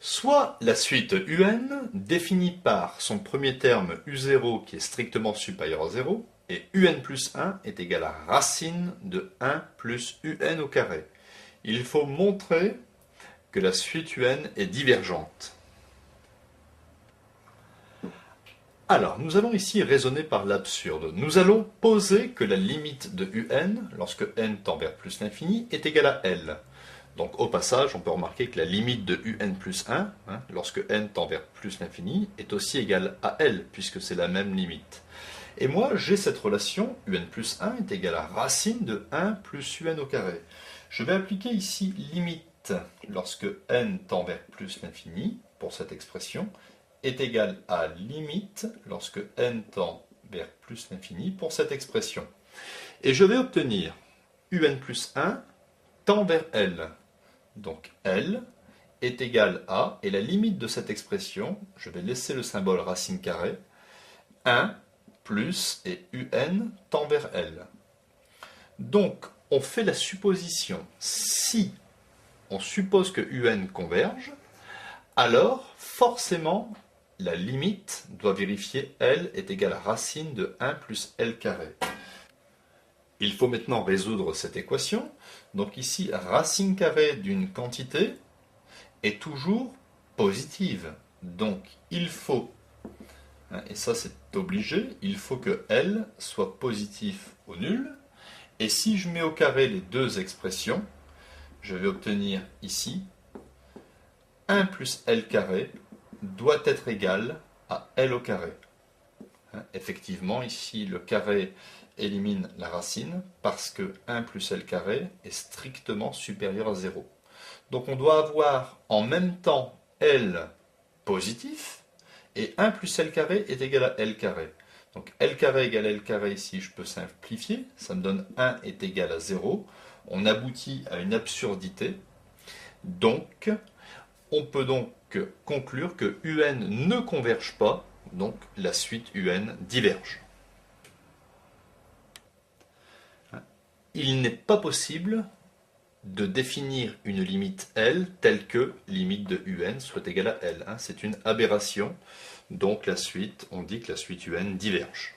Soit la suite UN définie par son premier terme U0 qui est strictement supérieur à 0 et UN plus 1 est égal à racine de 1 plus UN au carré. Il faut montrer que la suite UN est divergente. Alors, nous allons ici raisonner par l'absurde. Nous allons poser que la limite de UN, lorsque n tend vers plus l'infini, est égale à L. Donc au passage, on peut remarquer que la limite de UN plus 1, lorsque n tend vers plus l'infini, est aussi égale à L, puisque c'est la même limite. Et moi, j'ai cette relation, UN plus 1 est égal à racine de 1 plus UN au carré. Je vais appliquer ici limite lorsque n tend vers plus l'infini, pour cette expression, est égal à limite lorsque n tend vers plus l'infini, pour cette expression. Et je vais obtenir UN plus 1 tend vers L. Donc L est égal à, et la limite de cette expression, je vais laisser le symbole racine carrée, 1 plus et UN tend vers L. Donc on fait la supposition, si on suppose que UN converge, alors forcément la limite doit vérifier L est égal à racine de 1 plus L carré. Il faut maintenant résoudre cette équation. Donc ici, racine carrée d'une quantité est toujours positive. Donc il faut, et ça c'est obligé, il faut que L soit positif ou nul. Et si je mets au carré les deux expressions, je vais obtenir ici 1 plus L carré doit être égal à L au carré. Effectivement, ici le carré élimine la racine parce que 1 plus L carré est strictement supérieur à 0. Donc on doit avoir en même temps L positif et 1 plus L carré est égal à L carré. Donc L carré égale L carré ici, je peux simplifier, ça me donne 1 est égal à 0. On aboutit à une absurdité. Donc on peut donc conclure que UN ne converge pas, donc la suite UN diverge. Il n'est pas possible de définir une limite L telle que limite de UN soit égale à L. C'est une aberration, donc on dit que la suite UN diverge.